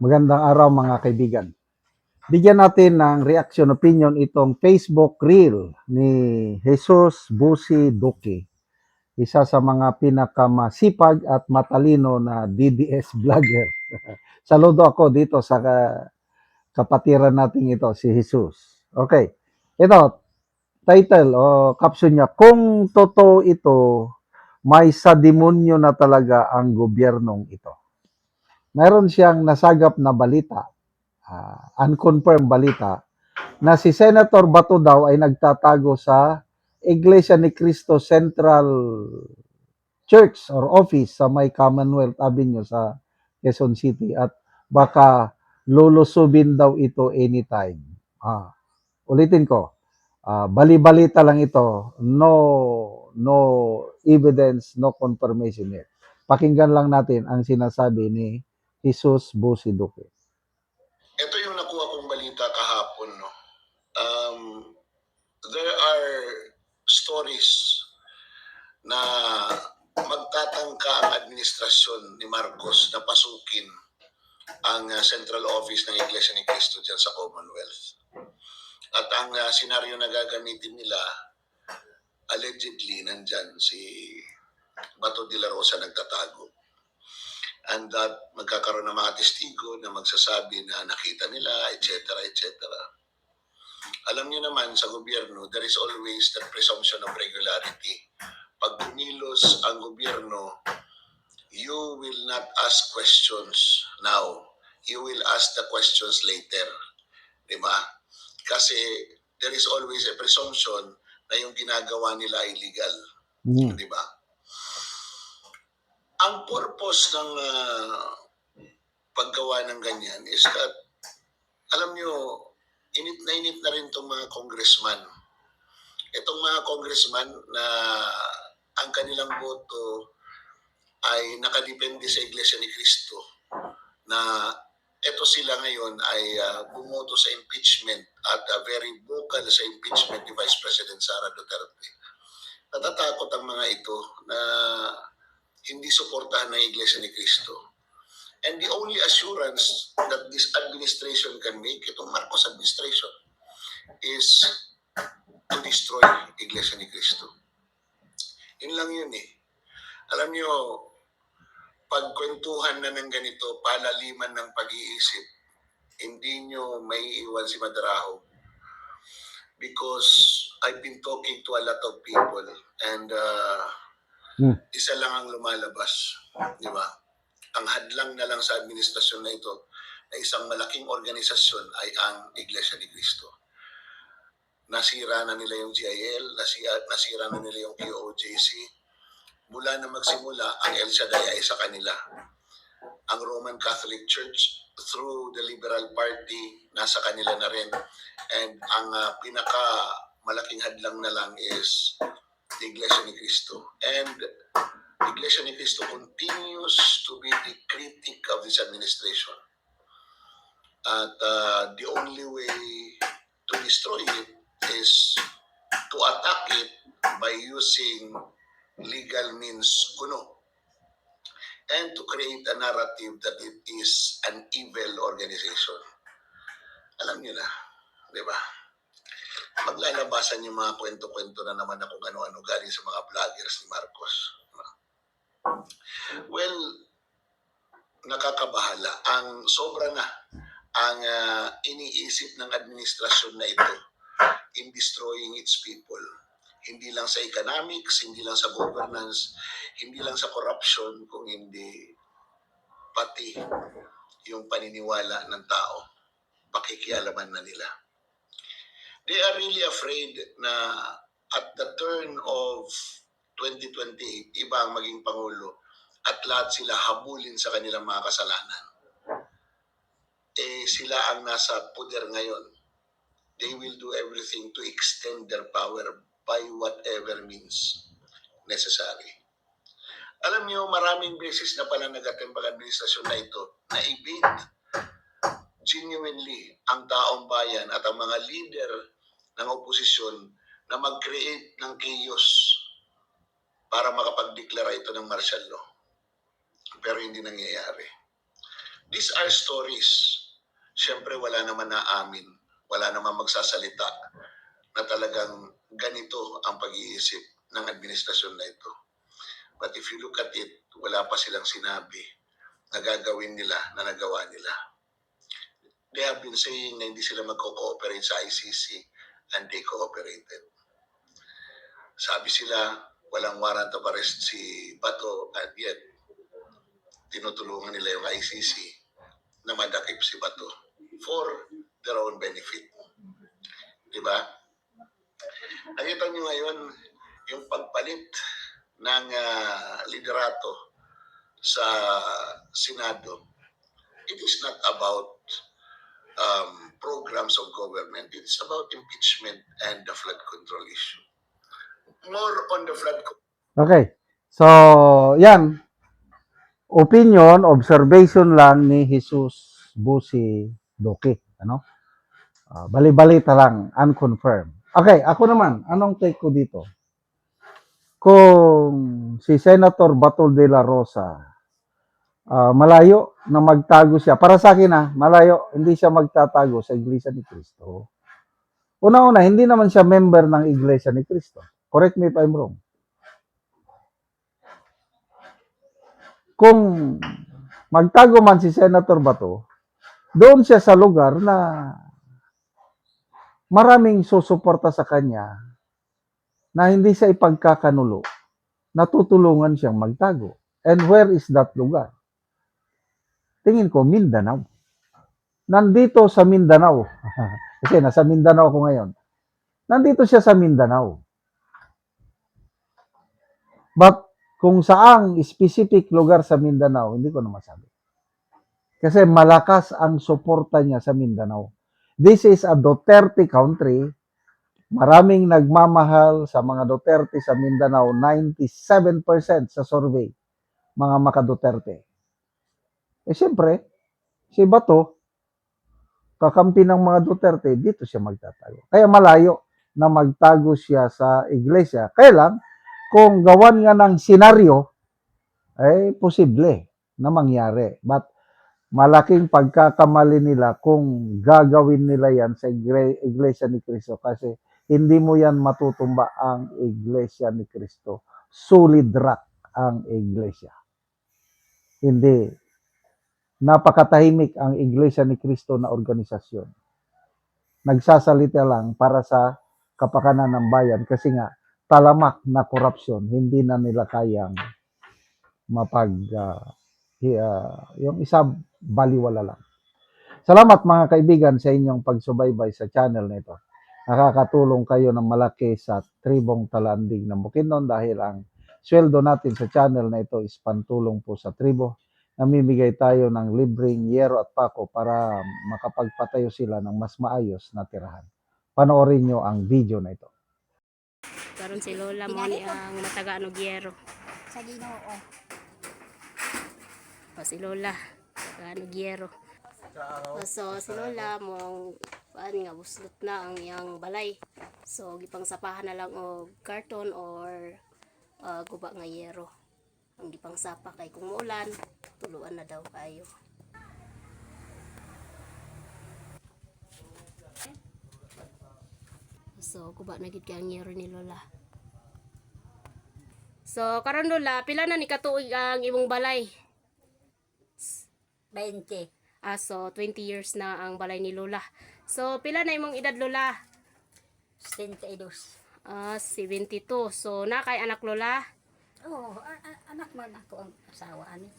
Magandang araw mga kaibigan. Bigyan natin ng reaction opinion itong Facebook Reel ni Jesus Busi Duque, isa sa mga pinakamasipag at matalino na DDS vlogger. Saludo ako dito sa kapatiran natin ito, si Jesus. Okay, ito, title o caption niya, kung totoo ito, may sa demonyo na talaga ang gobyernong ito. Meron siyang nasagap na balita, unconfirmed balita, na si Senator Bato daw ay nagtatago sa Iglesia ni Cristo Central Church or Office sa may Commonwealth Avenue sa Quezon City at baka lulusubin daw ito anytime. Ulitin ko, bali-balita lang ito, no evidence, no confirmation yet. Pakinggan lang natin ang sinasabi ni Jesus Busi Duque. Ito yung nakuha kong balita kahapon, no? There are stories na magtatangka ang administrasyon ni Marcos na pasukin ang central office ng Iglesia ni Cristo dyan sa Commonwealth. At ang senaryo na gagamitin nila, allegedly, nandyan si Bato de la Rosa nagtatago. And that magkakaroon ng mga testigo na magsasabi na nakita nila, etc., etc. Alam niyo naman sa gobyerno, there is always the presumption of regularity. Pag kumilos ang gobyerno, you will not ask questions now. You will ask the questions later. Diba? Kasi there is always a presumption na yung ginagawa nila ay illegal. Diba? Ang purpose ng paggawa ng ganyan is that, alam nyo, init na rin itong mga congressman. Itong mga congressman na ang kanilang boto ay nakadepende sa Iglesia ni Cristo, na eto sila ngayon ay bumoto sa impeachment at very vocal sa impeachment ni Vice President Sara Duterte. Natatakot ang mga ito na hindi suportahan ng Iglesia ni Cristo. And the only assurance that this administration can make, itong Marcos administration, is to destroy Iglesia ni Cristo. Yun lang yun eh. Alam nyo, pagkwentuhan na ng ganito, palaliman ng pag-iisip, hindi nyo may iwan si Madraho. Because I've been talking to a lot of people and isa lang ang lumalabas. Di ba? Ang hadlang na lang sa administrasyon na ito na isang malaking organisasyon ay ang Iglesia ni Cristo. Nasira na nila yung GIL, nasira na nila yung QOJC. Mula na magsimula, ang El Shaddai ay sa kanila. Ang Roman Catholic Church, through the Liberal Party, nasa kanila na rin. And ang pinaka malaking hadlang na lang is the Iglesia ni Cristo. And the Iglesia ni Cristo continues to be the critic of this administration. At the only way to destroy it is to attack it by using legal means kuno, and to create a narrative that it is an evil organization. Alam niyo na, di ba? Maglalabasan yung mga kwento-kwento na naman na kung ano-ano galing sa mga vloggers ni Marcos. Well, nakakabahala. Ang sobra na ang iniisip ng administrasyon na ito in destroying its people. Hindi lang sa economics, hindi lang sa governance, hindi lang sa corruption, kung hindi pati yung paniniwala ng tao. Pakikialaman na nila. They are really afraid na at the turn of 2028, iba ang maging Pangulo at lahat sila habulin sa kanilang mga kasalanan. Sila ang nasa poder ngayon. They will do everything to extend their power by whatever means necessary. Alam niyo, maraming beses na pala nag-attempt ang administrasyon na ito na i-bid genuinely ang taong bayan at ang mga leader ng oposisyon na mag-create ng chaos para makapag-deklara ito ng martial law. Pero hindi nangyayari. these are stories. Siyempre, wala naman na amin. Wala naman magsasalita na talagang ganito ang pag-iisip ng administrasyon na ito. But if you look at it, wala pa silang sinabi na gagawin nila, na nagawa nila. They have been saying na hindi sila magko-cooperate sa ICC and they cooperated. Sabi sila, walang warrant of arrest si Bato and yet tinutulungan nila yung ICC na madakip si Bato for their own benefit. Diba? Nakita nyo ngayon yung pagpalit ng liderato sa Senado. It is not about programs of government. It is about impeachment and the flood control issue. More on the flood control. Okay. So, yan. Opinion, observation lang ni Jesus Busi Doki. Ano? Bali-balita lang, unconfirmed. Okay, ako naman, anong take ko dito? Kung si Senator Bato de la Rosa, malayo na magtago siya. Para sa akin malayo, hindi siya magtatago sa Iglesia ni Cristo. Una-una, hindi naman siya member ng Iglesia ni Cristo. Correct me if I'm wrong. Kung magtago man si Senator Bato, doon siya sa lugar na maraming susuporta sa kanya na hindi siya ipagkakanulo, natutulungan siyang magtago. And where is that lugar? Tingin ko, Mindanao. Nandito sa Mindanao. Kasi nasa Mindanao ako ngayon. Nandito siya sa Mindanao. But kung saang specific lugar sa Mindanao, hindi ko na masabi. Kasi malakas ang suporta niya sa Mindanao. This is a Duterte country. Maraming nagmamahal sa mga Duterte sa Mindanao. 97% sa survey, mga maka-Duterte. Siyempre, si Bato, kakampi ng mga Duterte, dito siya magtatago. Kaya malayo na magtago siya sa iglesia. Kaya lang, kung gawan nga ng senaryo, ay posible na mangyari. But malaking pagkakamali nila kung gagawin nila yan sa iglesia ni Cristo kasi hindi mo yan matutumba ang iglesia ni Cristo. Solid rock ang iglesia. Hindi. Napakatahimik ang iglesia ni Cristo na organisasyon. Nagsasalita lang para sa kapakanan ng bayan kasi nga talamak na korupsyon, hindi na nila kayang yung isa baliwala lang. Salamat mga kaibigan sa inyong pagsubaybay sa channel na ito. Nakakatulong kayo ng malaki sa tribong Talandig ng Bukidnon dahil ang sweldo natin sa channel na ito is pantulong po sa tribo. Namimigay tayo ng libreng yero at pako para makapagpatayo sila ng mas maayos na tirahan. Panoorin nyo ang video na ito. Karon si Lola mo ni ang mataga no gyero. Sa Ginoo. Si Lola, mataga no gyero. So si Lola mo nga buslot na ang iyang balay. So gipang sapahan na lang og karton or guba nga yero. Ang gipang sapa kay kung muulan, tuluan na daw kayo. So guba na gid kay ang yero ni Lola. So karon Lola, pila na ni katuig ang imong balay? 20. So 20 years na ang balay ni Lola. So pila na imong edad Lola? 72. 72. So na kay anak Lola? Oh, anak man ako ang asawa ani.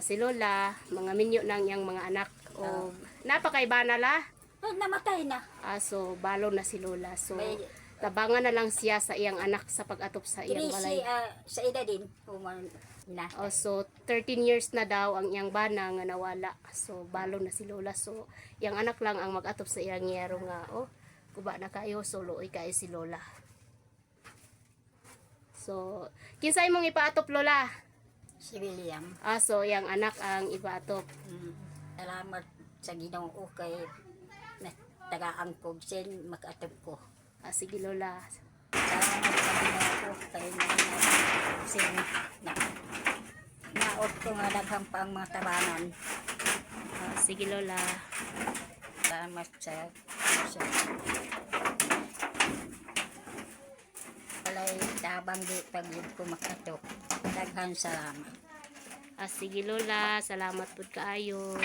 Si Lola, mga minyo nang iyang mga anak. O napakay banala? Namatay na. So balo na si Lola. So May, tabangan na lang siya sa iyang anak sa pag-atop sa iyang balay. sa edad din. Na. So 13 years na daw ang iyang bana nga nawala. So balo na si Lola. So iyang anak lang ang mag-atop sa iyang yero nga. Kuba na kayo, solo kayo si Lola. So kinsa imong ipaatop Lola? Si William. So iyang anak ang ipaatop. Salamat sa Ginoo kay tagaan ko sin makaatop ko. Sige Lola. Salamat sa Ginoo kay sin naot ko nga daghang pa ang mga tabanan. sige Lola. Salamat sa walay tabang di pag ko makatok. Daghan salamat. Sige Lola, salamat po kaayo.